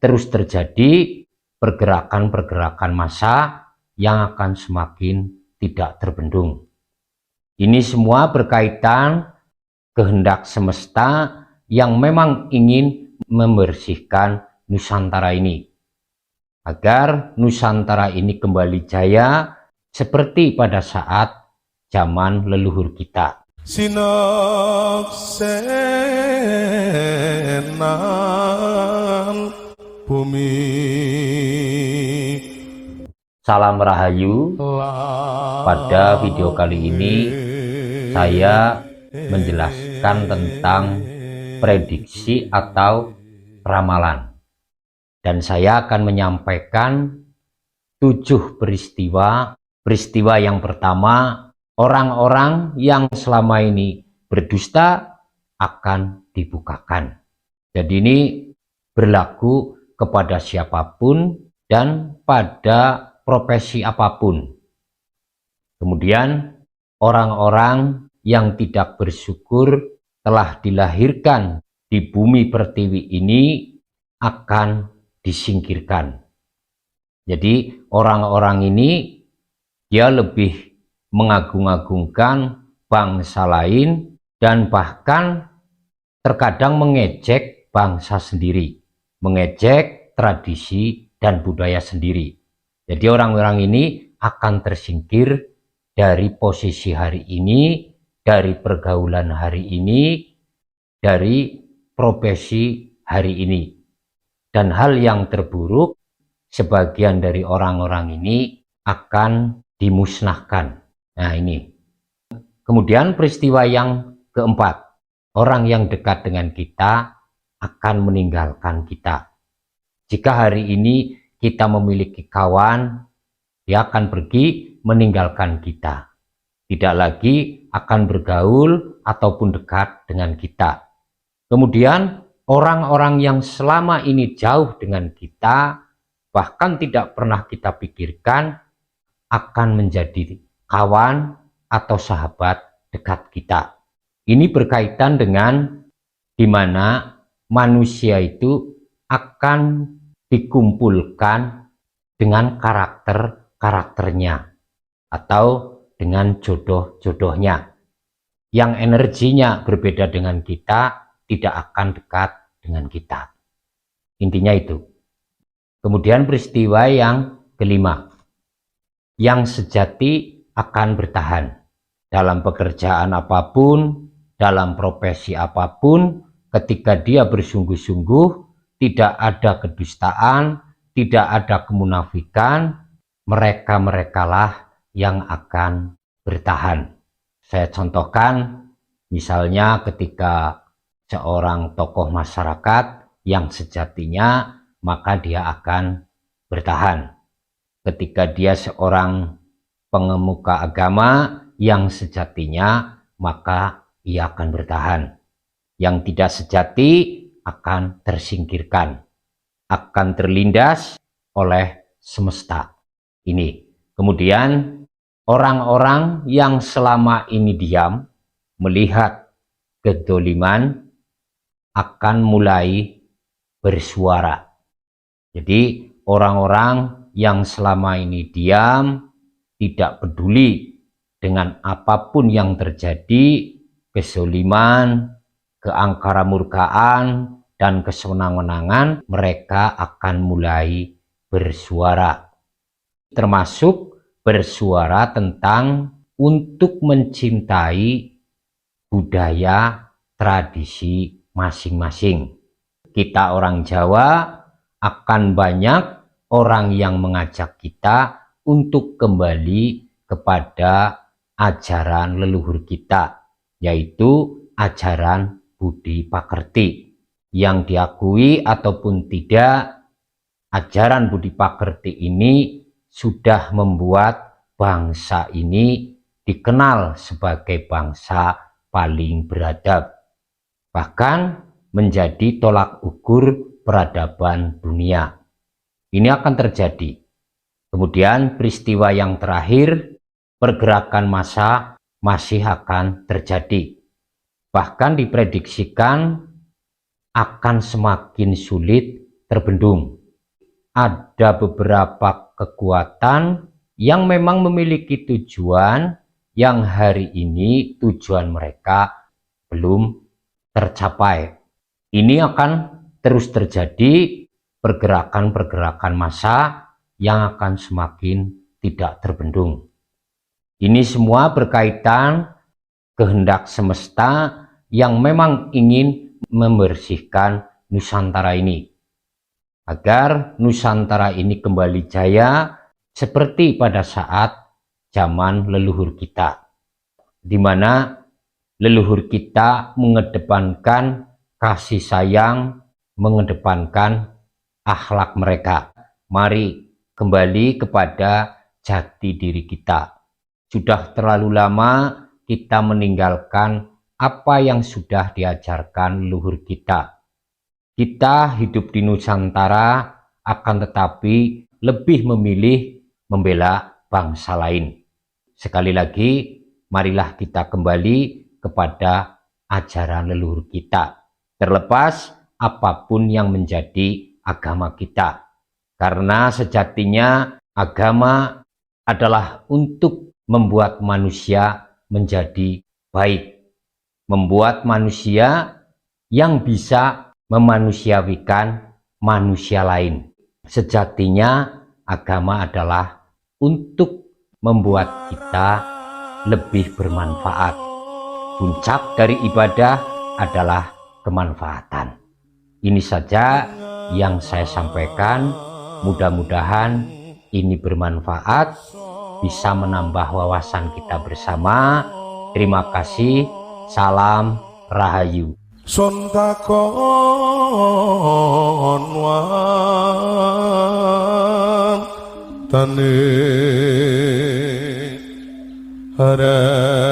terus terjadi pergerakan-pergerakan massa yang akan semakin tidak terbendung. Ini semua berkaitan kehendak semesta yang memang ingin membersihkan Nusantara ini, agar Nusantara ini kembali jaya seperti pada saat zaman leluhur kita. Sinoksenan bumi. Salam Rahayu. Pada video kali ini saya menjelaskan tentang prediksi atau ramalan, dan saya akan menyampaikan 7 peristiwa. Peristiwa yang pertama, orang-orang yang selama ini berdusta akan dibukakan. Jadi ini berlaku kepada siapapun dan pada profesi apapun. Kemudian orang-orang yang tidak bersyukur telah dilahirkan di bumi pertiwi ini akan disingkirkan. Jadi orang-orang ini dia lebih mengagung-agungkan bangsa lain dan bahkan terkadang mengejek bangsa sendiri, mengejek tradisi dan budaya sendiri. Jadi orang-orang ini akan tersingkir dari posisi hari ini, dari pergaulan hari ini, dari profesi hari ini. Dan hal yang terburuk, sebagian dari orang-orang ini akan dimusnahkan. Nah ini. Kemudian peristiwa yang keempat, orang yang dekat dengan kita akan meninggalkan kita. Jika hari ini kita memiliki kawan, dia akan pergi meninggalkan kita. Tidak lagi akan bergaul ataupun dekat dengan kita. Kemudian orang-orang yang selama ini jauh dengan kita, bahkan tidak pernah kita pikirkan, akan menjadi kawan atau sahabat dekat kita. Ini berkaitan dengan di mana manusia itu akan dikumpulkan dengan karakternya atau dengan jodoh-jodohnya. Yang energinya berbeda dengan kita tidak akan dekat dengan kita. Intinya itu. Kemudian peristiwa yang kelima, yang sejati akan bertahan dalam pekerjaan apapun, dalam profesi apapun. Ketika dia bersungguh-sungguh, tidak ada kedustaan, tidak ada kemunafikan, mereka-merekalah yang akan bertahan. Saya contohkan, misalnya ketika seorang tokoh masyarakat yang sejatinya, maka dia akan bertahan. Ketika dia seorang pengemuka agama yang sejatinya, maka ia akan bertahan. Yang tidak sejati akan tersingkirkan, akan terlindas oleh semesta ini. Kemudian orang-orang yang selama ini diam melihat kedoliman akan mulai bersuara. Jadi orang-orang yang selama ini diam, tidak peduli dengan apapun yang terjadi, kezoliman, keangkaramurkaan, dan kesenang-wenangan, mereka akan mulai bersuara. Termasuk bersuara tentang untuk mencintai budaya, tradisi masing-masing. Kita orang Jawa akan banyak orang yang mengajak kita untuk kembali kepada ajaran leluhur kita, yaitu ajaran budi pakerti. Yang diakui ataupun tidak, ajaran budi pakerti ini sudah membuat bangsa ini dikenal sebagai bangsa paling beradab, bahkan menjadi tolak ukur peradaban dunia. Ini akan terjadi. Kemudian peristiwa yang terakhir, pergerakan massa masih akan terjadi. Bahkan diprediksikan akan semakin sulit terbendung. Ada beberapa kekuatan yang memang memiliki tujuan yang hari ini tujuan mereka belum tercapai. Ini akan terus terjadi pergerakan-pergerakan massa yang akan semakin tidak terbendung. Ini semua berkaitan kehendak semesta yang memang ingin membersihkan Nusantara ini, agar Nusantara ini kembali jaya seperti pada saat zaman leluhur kita, di mana leluhur kita mengedepankan kasih sayang, mengedepankan akhlak mereka. Mari kembali kepada jati diri kita. Sudah terlalu lama kita meninggalkan apa yang sudah diajarkan leluhur kita. Kita hidup di Nusantara, akan tetapi lebih memilih membela bangsa lain. Sekali lagi, marilah kita kembali kepada ajaran leluhur kita, terlepas apapun yang menjadi agama kita. Karena sejatinya agama adalah untuk membuat manusia menjadi baik, membuat manusia yang bisa memanusiawikan manusia lain. Sejatinya agama adalah untuk membuat kita lebih bermanfaat. Puncak dari ibadah adalah kemanfaatan. Ini saja yang saya sampaikan. Mudah-mudahan ini bermanfaat, bisa menambah wawasan kita bersama. Terima kasih. Salam Rahayu. Sontakon tane haraki